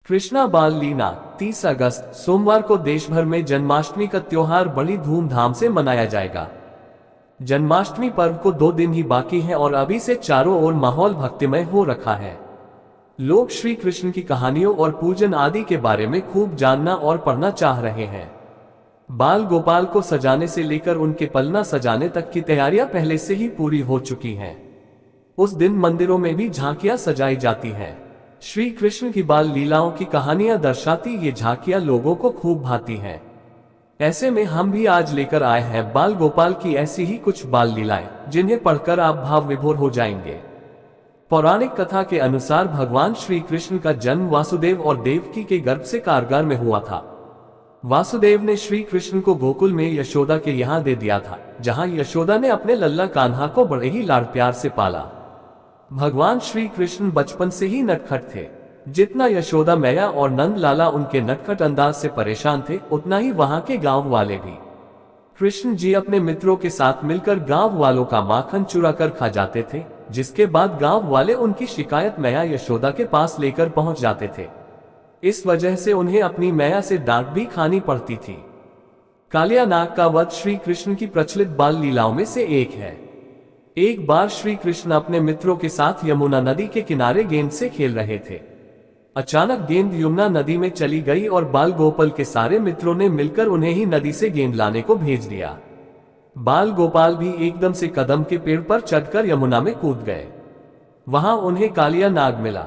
कृष्णा बाल लीला 30 अगस्त सोमवार को देश भर में जन्माष्टमी का त्योहार बड़ी धूमधाम से मनाया जाएगा। जन्माष्टमी पर्व को 2 दिन ही बाकी हैं और अभी से चारों ओर माहौल भक्तिमय हो रखा है। लोग श्री कृष्ण की कहानियों और पूजन आदि के बारे में खूब जानना और पढ़ना चाह रहे हैं। बाल गोपाल को सजाने से लेकर उनके पलना सजाने तक की तैयारियां पहले से ही पूरी हो चुकी हैं। उस दिन मंदिरों में भी झांकियां सजाई जाती हैं। श्री कृष्ण की बाल लीलाओं की कहानियां दर्शाती ये झांकियां लोगों को खूब भाती हैं। ऐसे में हम भी आज लेकर आए हैं बाल गोपाल की ऐसी ही कुछ बाल लीलाएं, जिन्हें पढ़कर आप भाव विभोर हो जाएंगे। पौराणिक कथा के अनुसार भगवान श्री कृष्ण का जन्म वासुदेव और देवकी के गर्भ से कारगर में हुआ था। वासुदेव ने श्री कृष्ण को गोकुल में यशोदा के यहाँ दे दिया था, जहाँ यशोदा ने अपने लल्ला कान्हा को बड़े ही लाड़ प्यार से पाला। भगवान श्री कृष्ण बचपन से ही नटखट थे। जितना यशोदा मैया और नंद लाला उनके नटखट अंदाज से परेशान थे, उतना ही वहां के गांव वाले भी। कृष्ण जी अपने मित्रों के साथ मिलकर गांव वालों का माखन चुरा कर खा जाते थे, जिसके बाद गांव वाले उनकी शिकायत मैया यशोदा के पास लेकर पहुंच जाते थे। इस वजह से उन्हें अपनी मैया से डांट भी खानी पड़ती थी। कालिया नाग का वध श्री कृष्ण की प्रचलित बाल लीलाओं में से एक है। एक बार श्री कृष्ण अपने मित्रों के साथ यमुना नदी के किनारे गेंद से खेल रहे थे। अचानक गेंद यमुना नदी में चली गई और बाल गोपाल के सारे मित्रों ने मिलकर उन्हें ही नदी से गेंद लाने को भेज दिया। बाल गोपाल भी एकदम से कदम के पेड़ पर चढ़कर यमुना में कूद गए। वहां उन्हें कालिया नाग मिला।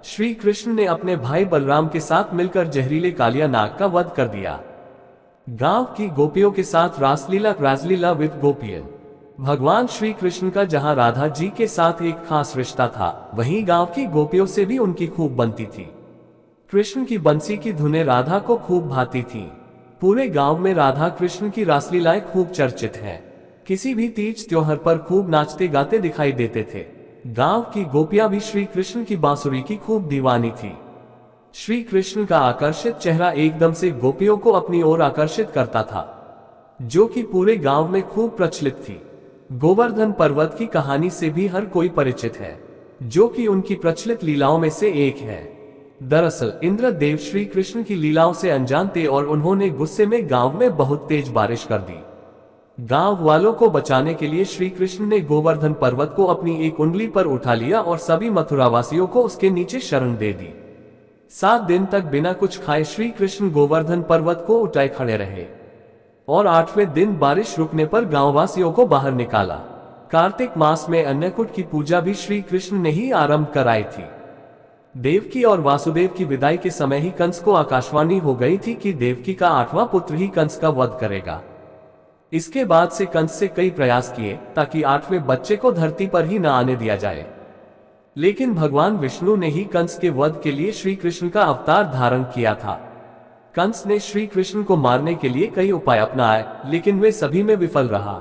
श्री कृष्ण ने अपने भाई बलराम के साथ मिलकर जहरीले कालिया नाग का वध कर दिया। गांव की गोपियों के साथ रासलीला विद गोपियन। भगवान श्री कृष्ण का जहां राधा जी के साथ एक खास रिश्ता था, वहीं गांव की गोपियों से भी उनकी खूब बनती थी। कृष्ण की बंसी की धुनें राधा को खूब भाती थीं। पूरे गांव में राधा कृष्ण की रासलीलाएं खूब चर्चित हैं। किसी भी तीज त्योहार पर खूब नाचते गाते दिखाई देते थे। गांव की गोपियां भी श्री कृष्ण की बांसुरी की खूब दीवानी थी। श्री कृष्ण का आकर्षित चेहरा एकदम से गोपियों को अपनी ओर आकर्षित करता था, जो कि पूरे गांव में खूब प्रचलित थी। गोवर्धन पर्वत की कहानी से भी हर कोई परिचित है, जो कि उनकी प्रचलित लीलाओं में से एक है। दरअसल इंद्रदेव श्री कृष्ण की लीलाओं से अनजान थे और उन्होंने गुस्से में गांव में बहुत तेज बारिश कर दी। गांव वालों को बचाने के लिए श्री कृष्ण ने गोवर्धन पर्वत को अपनी एक उंगली पर उठा लिया और सभी मथुरावासियों को उसके नीचे शरण दे दी। 7 दिन तक बिना कुछ खाए श्री कृष्ण गोवर्धन पर्वत को उठाए खड़े रहे और 8वें दिन बारिश रुकने पर गांववासियों को बाहर निकाला। कार्तिक मास में अन्नकूट की पूजा भी श्री कृष्ण ने ही आरंभ कराई थी। देवकी और वासुदेव की विदाई के समय ही कंस को आकाशवाणी हो गई थी कि देवकी का 8वां पुत्र ही कंस का वध करेगा। इसके बाद से कंस से कई प्रयास किए ताकि 8वें बच्चे को धरती पर ही न आने दिया जाए, लेकिन भगवान विष्णु ने ही कंस के वध के लिए श्री कृष्ण का अवतार धारण किया था। कंस ने श्री कृष्ण को मारने के लिए कई उपाय अपनाए, लेकिन वे सभी में विफल रहा।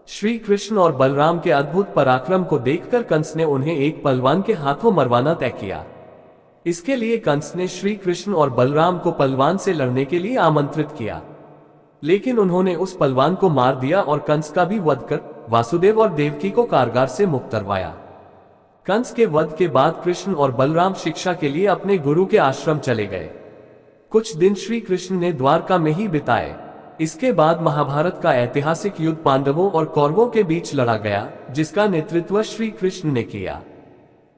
श्री कृष्ण और बलराम के अद्भुत पराक्रम को देखकर कंस ने उन्हें एक पहलवान के हाथों मरवाना तय किया। इसके लिए कंस ने श्री कृष्ण और बलराम को पहलवान से लड़ने के लिए आमंत्रित किया, लेकिन उन्होंने उस पहलवान को मार दिया और कंस का भी वध कर वासुदेव और देवकी को कारागार से मुक्त करवाया। कंस के वध के बाद कृष्ण और बलराम शिक्षा के लिए अपने गुरु के आश्रम चले गए। कुछ दिन श्री कृष्ण ने द्वारका में ही बिताए। इसके बाद महाभारत का ऐतिहासिक युद्ध पांडवों और कौरवों के बीच लड़ा गया, जिसका नेतृत्व श्री कृष्ण ने किया।